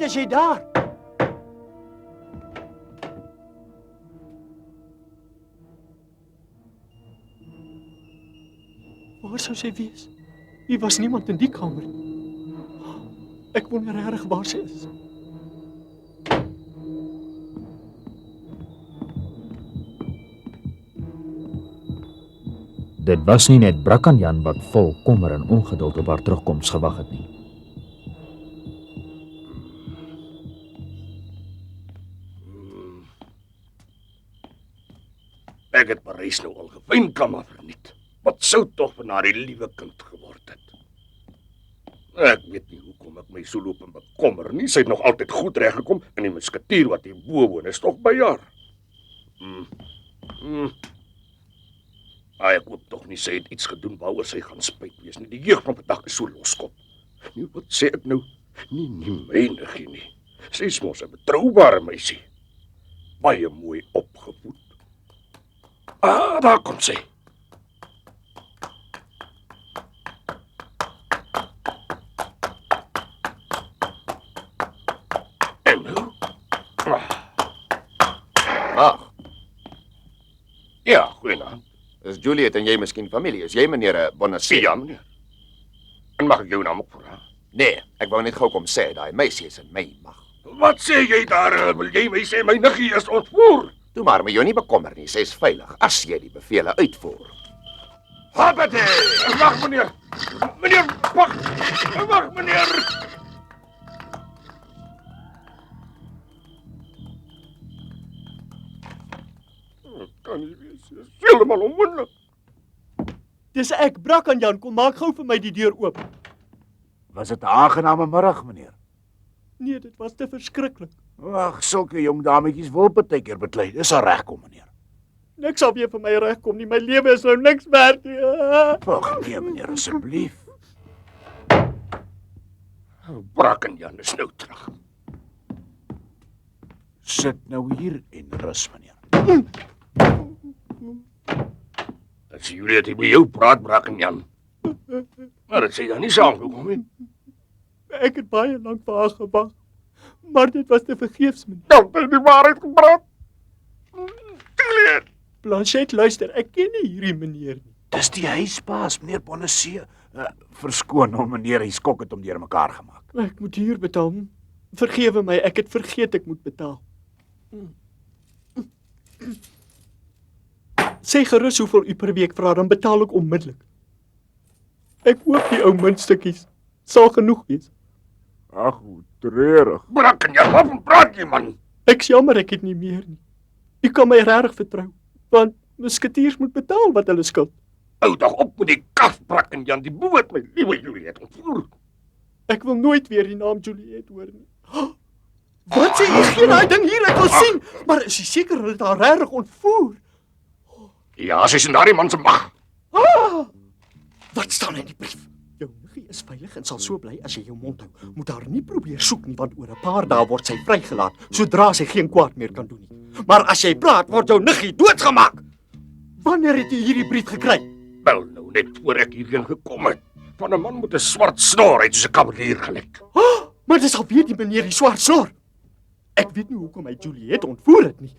is jy daar? Waar sou sy wees? Hier was niemand in die kamer nie. Ek wonder regtig waar sy is. Dit was nie net Brakkanjan wat vol kommer en ongeduld op haar terugkoms gewag het nie. Ek het Parys nou al gewynkammer verniet. Wat sou tog van haar die liewe kind geword het? Ek weet nie hoekom ek my so loop en bekommer nie. Sy het nog altyd goed reggekom en die musketier wat hier bo woon is tog by haar. Ek hoop tog nie sy het iets gedoen waaroor sy gaan spyt wees nie. Die jeug van vandag is so loskop. Nee, wat sê ek nou? Nie mynigie nie. Sy is mos 'n betroubare meisie. Baie mooi opgevoed. Daar kom sy. En nou? Mag, Ja, goeienaand. is Juliet en jy miskien familie? Is jy meneer Bonacieux? Ja, meneer. En mag ek jou naam ook vra? Nee, ek wou net gou kom sê, daai meisie is in my mag. Wat sê jy daar? Wil jy my sê my niggie is ontvoer? Toe maar jou nie bekommer nie, sy is veilig as jy die bevele uitvoer. Hoppatee! Wag, meneer. Meneer, wag. Wag, meneer. Kan nie wees. Dit is heeltemal onmoontlik. Dis ek, Brakkanjan, kom maak gou vir my die deur oop. Was dit 'n aangename middag, meneer? Nee, dit was te verskriklik. Ag, sulke jong dametjies wil partykeer beklei. Dis al regkom, meneer. Niks sal weer vir my regkom nie. My lewe is nou niks werd nie. Ag, nee, meneer, asseblief. Brakkanjan is nou terug. Sit nou hier en rus, meneer. As Juliet hier by jou praat, Brakkanjan. Maar dit sê dan nie saamgekom nie. Ek het baie lank vir haar gewag. Maar dit was te vergeefs, meneer. Dan het die waarheid gepraat. Juliet. Blanchet, luister, ek ken nie hierdie meneer nie. Dis die huisbaas, meneer Bonacieux. Verskoon hom, meneer, hy skok het om deur mekaar gemaak. Ek moet huur betaal. Vergewe my, ek het vergeet ek moet betaal. Sê gerus hoeveel u per week vra, dan betaal ek onmiddellik. Ek hoop die ou muntstukkies sal genoeg wees. Ag, hoe treurig. Brakkanjan, wat praat jy, man? Ek's jammer ek het nie meer nie. U kan my regtig vertrou, want musketiers moet betaal wat hulle skuld. Hou tog op met die kaf, Brakkanjan, die boe het my liewe Juliet ontvoer. Ek wil nooit weer die naam Juliet hoor nie. Wat sê jy geen daai ding hier, ek wil sien, maar is jy seker hulle het haar regtig ontvoer? Ja, sy is in daardie man se mag. Wat staan in die brief? Jou niggie is veilig en sal so bly as jy jou mond hou. Moet haar nie probeer soek nie, want oor 'n paar dae word sy vrygelaat, sodra sy geen kwaad meer kan doen nie. Maar as jy praat, word jou niggie doodgemaak. Wanneer het jy hierdie brief gekry? Wel nou, net voor ek hierheen gekom het. Van 'n man met 'n swart snor uit soos 'n kavalier gelyk. Maar dis alweer die meneer die swart snor. Ek weet nie hoekom hy Juliet ontvoer het nie.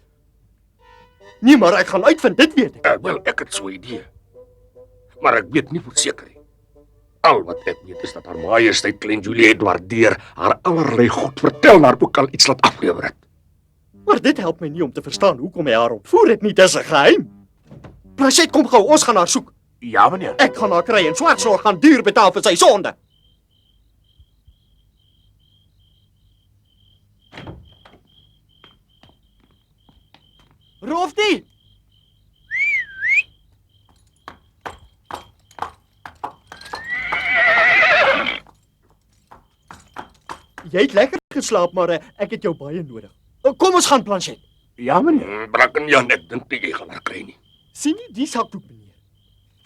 Nee, maar ek gaan uitvind, dit weet ek. Wel, ek het so 'n idee. Maar ek weet nie verseker nie. Al wat ek weet is dat haar majesteit klein Juliet waardeer, haar allerlei goed vertel en haar ook al iets laat aflewer het. Maar dit help my nie om te verstaan hoekom hy haar ontvoer het nie, dis 'n geheim. Blanchet, kom gou, ons gaan haar soek. Ja, meneer. Ek gaan haar kry en Swartsnor gaan duur betaal vir sy sonde. Roftie! Jy het lekker geslaap, maar ek het jou baie nodig. Kom ons gaan, Blanchet. Ja, meneer. Brakkanjan, ek dink nie jy gaan haar kry nie. Sien nie die sakdoek, meneer.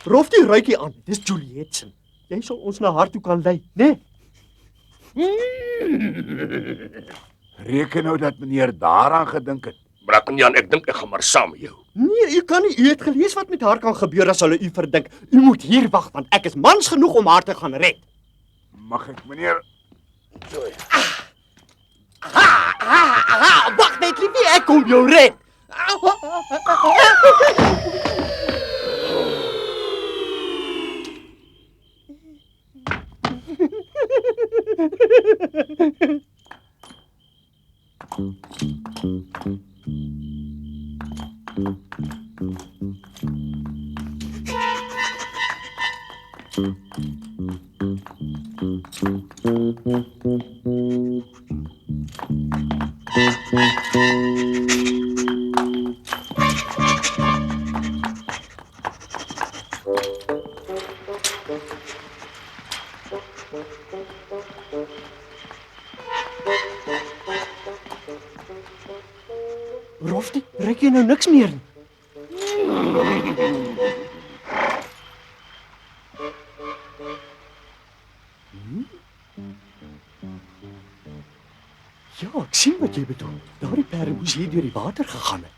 Roftie ruik hier aan. Dis Juliet se. Jy sal ons na haar toe kan lei, né? Reken nou dat meneer daaraan gedink het. Brakkanjan, ek dink ek gaan maar saam met jou. Nee, u kan nie. U het gelees wat met haar kan gebeur as hulle u verdink. U moet hier wag, want ek is mans genoeg om haar te gaan red. Mag ek, meneer? Wag net liefie, ek kom jou red. Rofty, ruik jy nou niks meer nie? Ja, ek sien wat jy bedoel. Daardie perde moes hier deur die water gegaan het.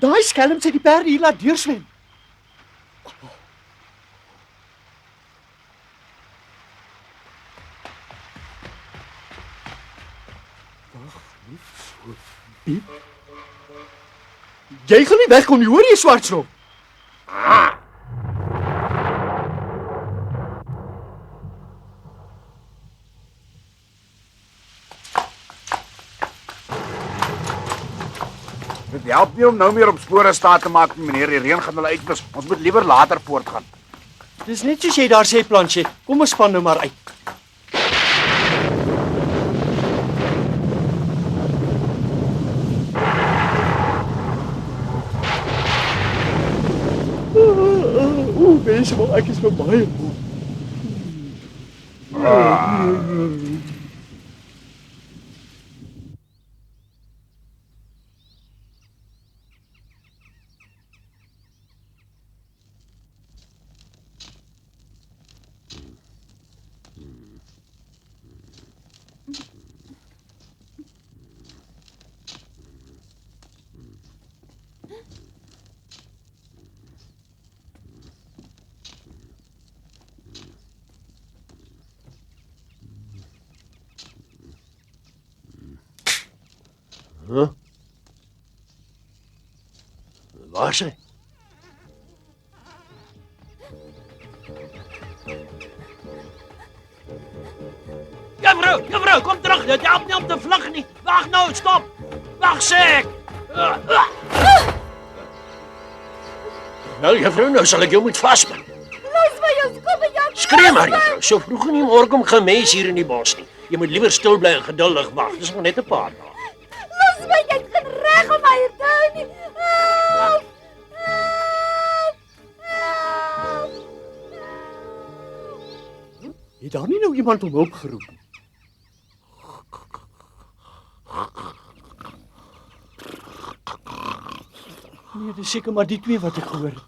Daai skelms het die perde hier laat deurswem. Jy gaan nie wegkom nie, hoor jy Swartsnop? Dit help nie om nou meer op spore staat te maak, meneer. Die reën gaan hulle uitwis. Ons moet liewer later voortgaan. Dis net soos jy daar sê, Planchet. Kom ons span nou maar uit. Mense, maar ek is nou baie moe. Waar is hy? Juffrou, kom terug. Dit help nie om te vlug nie. Wag nou, stop. Wag sê ek. Nou juffrou, nou sal ek jou moet vasbind. Los my ons kom en jou. Skree maar juffrou, so vroeg in die môre kom geen mens hier in die bos nie. Jy moet liewer stil bly en geduldig wag. Dis nog net 'n paar dae. Los my, jy het geen reg om my hier te hou nie. Help! Het daar nie nou iemand om hulp geroep nie? Nee, dis seker maar die twee wat ek gehoor het.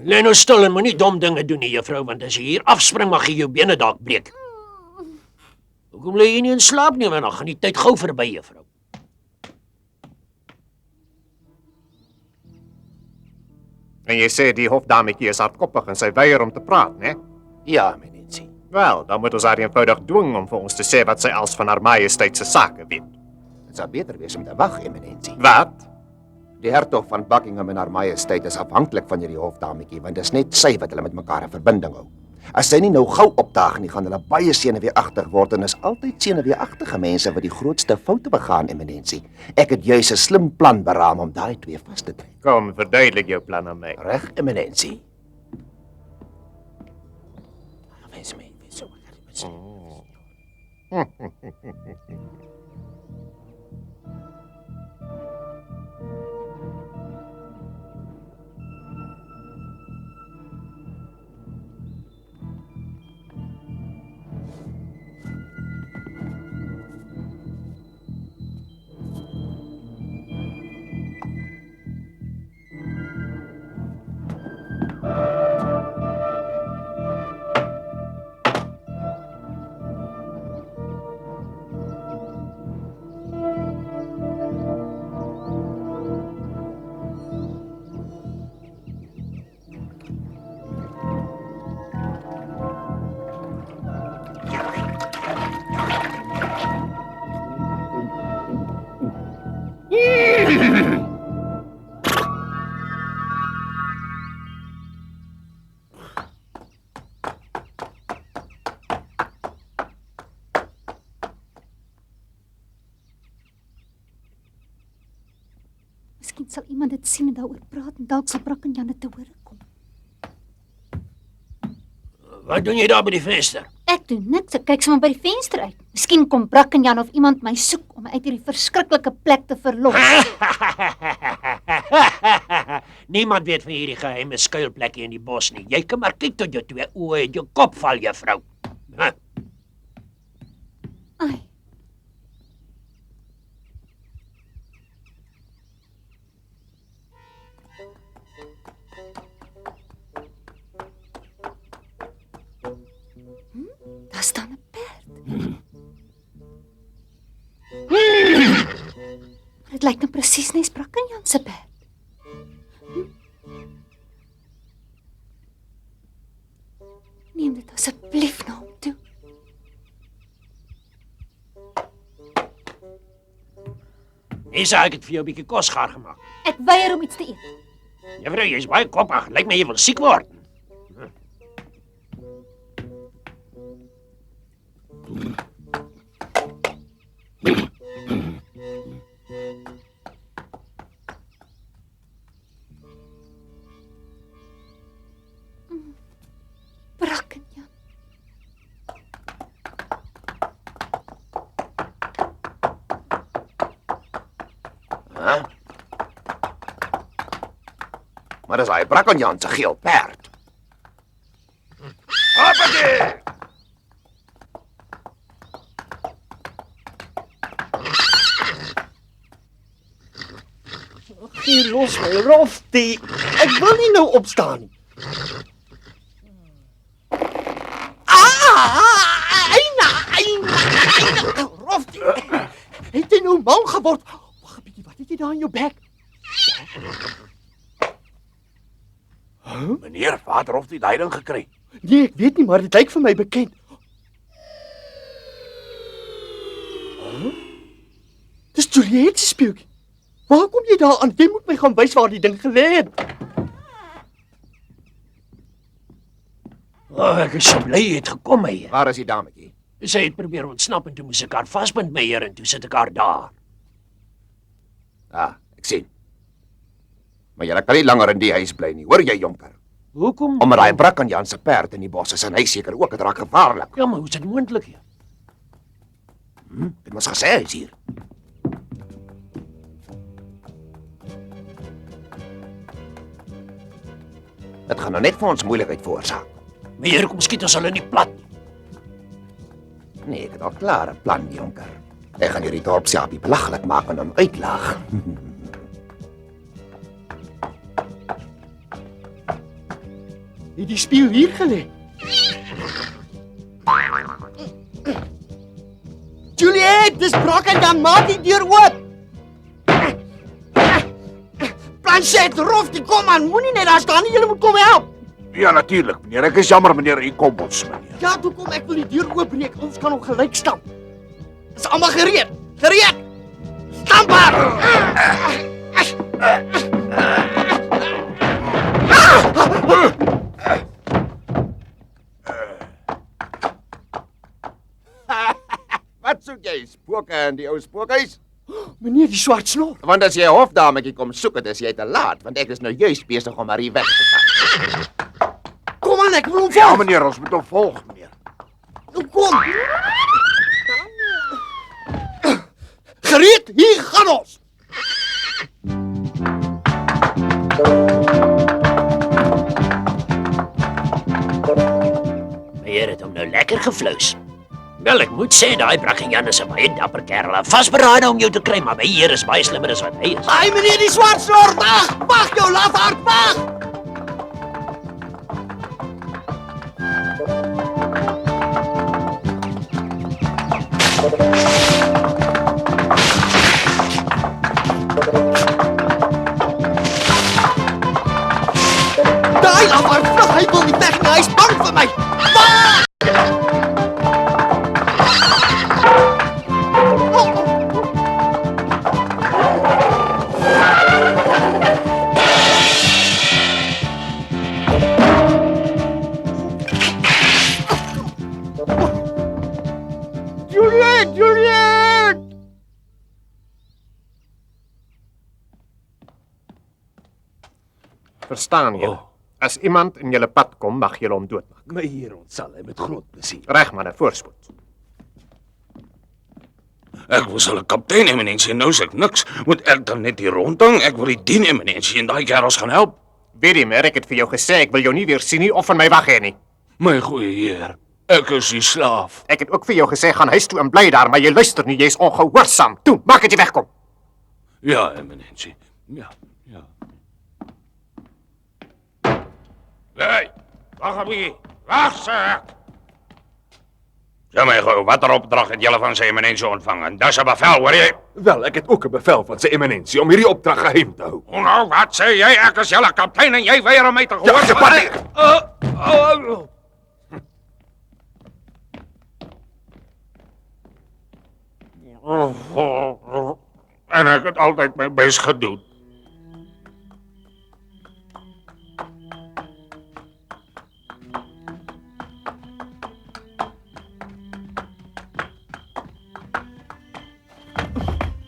Lê nou stil en moenie dom dinge doen nie, juffrou, want as jy hier afspring mag jy jou bene dalk breek. Hoekom lê jy nie in slaap nie, want dan gaan die tyd gou verby, juffrou. En jy sê die hofdametjie is hardkoppig en sy weier om te praat, né? Ja, meneer. Wel, dan moet ons haar eenvoudig dwing om vir ons te sê wat sy als van haar majesteit se sake weet. Dit sal beter wees om te wag, eminensie. Wat? Die hertog van Buckingham en haar majesteit is afhanklik van hierdie hofdametjie, want dit is net sy wat hulle met mekaar in verbinding hou. As sy nie nou gou opdaag nie, gaan hulle baie senuweeagtig word en is altyd senuweeagtige mense wat die grootste foute begaan, eminensie. Ek het juis 'n slim plan beraam om daai twee vas te trek. Kom, verduidelik jou plan aan my. Reg, eminensie. Wens my, so. Miskien sal iemand dit sien en daaroor praat en dalk sal Brak en Jan dit te hore kom. Wat doen jy daar by die venster? Ek doen niks, ek kyk sommer by die venster uit. Miskien kom Brak en Jan of iemand my soek om my uit hierdie verskriklike plek te verlos. Niemand weet van hierdie geheime skuilplekke in die bos nie. Jy kan maar kyk tot jou 2 oë en jou kop val, juffrou. Ai, daar staan 'n perd. Dit lyk nou presies net Brak en Jan se perd. Neem dit asseblief na hom toe. Isa, ek het vir jou 'n bietjie kos gaar gemaak. Ek weier om iets te eet. Juffrou, jy's baie koppig. Lyk my jy wil siek word. Brak en Jan. Maar dis hy Brak en Jan se geel perd. Hoppakee! Gee los my roftie. Ek wil nie nou opstaan nie. Eina. Roftie. Het jy nou mal geword? Wag 'n bietjie, wat het jy daar in jou bek? Meneer, vader of die leiding gekry. Nee, ek weet nie, maar dit lyk vir my bekend. Dis Juliet se speeltjie. Waar kom jy daar aan? Jy moet my gaan wys waar die ding gelê het. Ek is so bly jy het gekom, meneer. Waar is die dametjie? Sy het probeer ontsnap en toe moes ek haar vasbind, meneer, en toe sit ek haar daar. Ah, ek sien. Maar jy kan nie langer in die huis bly nie, hoor jy jonker? Hoekom? Omdat daai Brak en Jan se perd in die bos is en hy seker ook, dit raak gevaarlik. Ja, maar hoe is dit moontlik hier? Dit mos gesê hy is hier. Dit gaan nou net vir ons moeilikheid veroorsaak. Meneer, kom skiet ons hulle nie plat. Nee, ek het al klaar 'n plan, jonker. Ek gaan hierdie dorpsjapie belaglik maak en hom uitlaag. Het die spieël hier gelê? Juliet, dis Brak en Jan, maak die deur oop. Planchet, Roftie, kom aan, moenie net daar staan nie, julle moet kom help. Ja, natuurlik, meneer. Ek is jammer, meneer. Hier kom ons, meneer. Ja, toe kom, ek wil die deur oopbreek, ons kan nog gelyk stamp. Is almal gereed? Gereed! Stamp haar! Wat soek jy? Spooke in die ou spookhuis? Meneer, die swart snor. Want as jy 'n hofdametjie kom soek, dit is jy te laat, want ek is nou juis besig om haar hier weg te vat. Kom aan, ek wil hom Ja, volg. meneer, ons moet hom volg, meneer. Nou kom. Gereed, hier gaan ons. Meneer het hom nou lekker gevlous. Wel, ek moet sê, daai Brak en Jan is 'n baie dapper kerel. Vasberade om jou te kry, maar my heer is baie slimmer as wat hy is. Ai, meneer, die swart snor, wag jou lafaard, wag. Daai lafaard, vlug, hy wil nie weg nie, hy is bang vir my. Wag! Verstaan julle? Oh. As iemand in julle pad kom, mag julle hom doodmaak. My heer ontsal hy met groot plesier. Reg manne, voorspoed. Ek was al 'n kaptein eminensie en nou sê ek niks. Moet ek dan net hier rondhang? Ek wil die dien eminensie en daai kerels gaan help. Weet jy, maar ek het vir jou gesê ek wil jou nie weer sien nie of van my wag hê nie. My goeie heer, ek is die slaaf. Ek het ook vir jou gesê gaan huis toe en bly daar, maar jy luister nie, jy's ongehoorsaam. Toe, maak dit jy wegkom. Ja, eminensie. Ja. Hey, wag 'n bietjie. Wag sê ek. Ja, my gou, watter opdrag het julle van sy eminensie ontvang? En dis 'n bevel, hoor jy? Wel, ek het ook 'n bevel van sy eminensie om hierdie opdrag geheim te hou. Nou, wat sê jy? Ek is julle kaptein en jy weier om my te Ja, gehoor. asseblief. En ek het altyd my bes gedoen.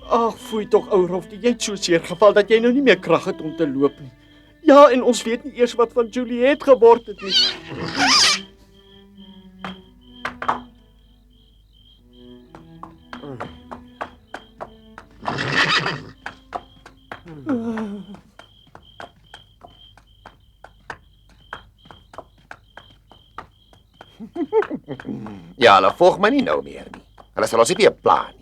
Ag, foei tog ou Rolf, jy het so seer geval dat jy nou nie meer krag het om te loop nie. Ja, en ons weet nie eers wat van Juliet geword het nie. Ja, hulle volg my nie nou meer nie. Hulle sal ons nie weer pla nie.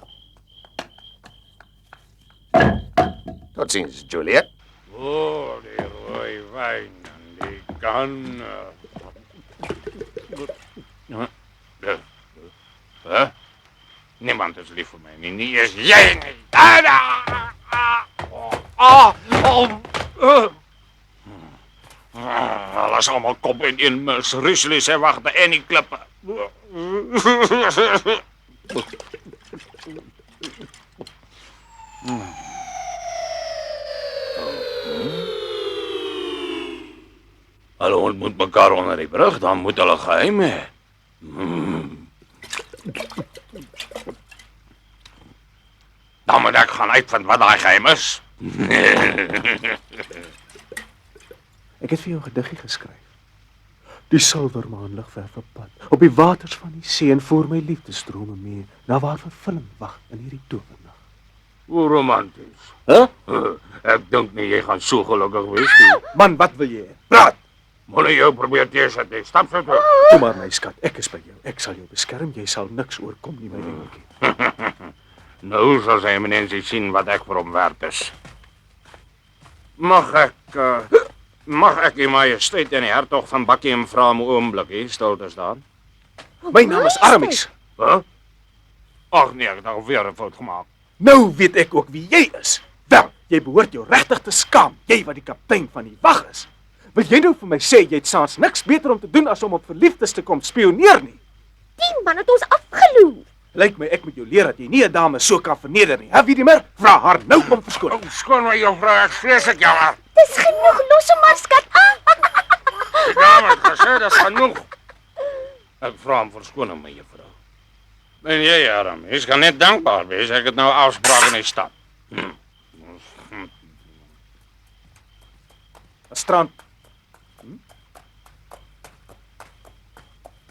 Tot ziens, Juliet. Oh, die rooi wyn en die kan. Huh? Niemand is lief vir my nie, nie is jy nie. Hulle is allemaal kop in een mis. Rieslie sê wagte en die klippe. Hulle ontmoet mekaar onder die brug, dan moet hulle geheim hê. Dan moet ek gaan uitvind wat daai geheim is. Ek het vir jou 'n gediggie geskryf. Die silwermaan lig ver op pad op die waters van die see en voor my liefdesdrome mee na waar vervulling wag in hierdie towernag. Hoe romanties. Ek dink nie jy gaan so gelukkig wees nie. Man, wat wil jy? Praat! Moenie jou probeer teësit nie. Stap so toe. Kom maar my skat, ek is by jou. Ek sal jou beskerm, jy sal niks oorkom nie, my engeltjie. Nou sal sy eminensie sien wat ek vir hom werd is. Mag ek die majesteit en die hertog van Buckingham vra om 'n oomblik hier stil te staan? My naam is Aramis. Huh? Ag nee, ek het al weer 'n fout gemaak. Nou weet ek ook wie jy is. Wel, jy behoort jou regtig te skaam, jy wat die kaptein van die wag is. Wil jy nou vir my sê jy het saans niks beter om te doen as om op verliefdes te kom spioneer nie? Die man het ons afgeloer. Lyk my ek moet jou leer dat jy nie 'n dame so kan verneder nie. Hè, Wiedemer? Vra haar nou om verskoning. Skoon my juffrou, ek vrees ek jammer. Dis genoeg, los hom maar, skat. Die dame het gesê dis genoeg. Ek vra om verskoning, my juffrou. En jy, Aramis, kan net dankbaar wees. Ek het nou afspraak in die stad. Strand.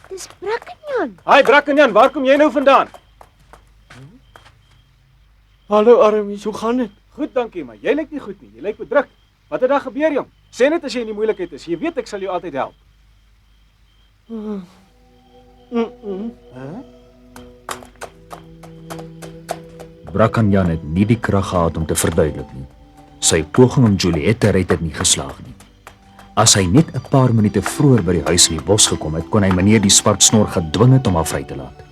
Dis Brakkenjan. Hi Brakkenjan, waar kom jy nou vandaan? Hallo Aramis, hoe gaan dit? Goed, dankie, maar jy lyk nie goed nie. Jy lyk bedruk. Wat het daar gebeur, jong? Sê net as jy in die moeilikheid is. Jy weet ek sal jou altyd help. Brakkenjan het nie die krag gehad om te verduidelik nie. Sy poging om Juliet te red het nie geslaag nie. As hy net 'n paar minute vroeër by die huis in die bos gekom het, kon hy meneer die swart snor gedwing het om haar vry te laat.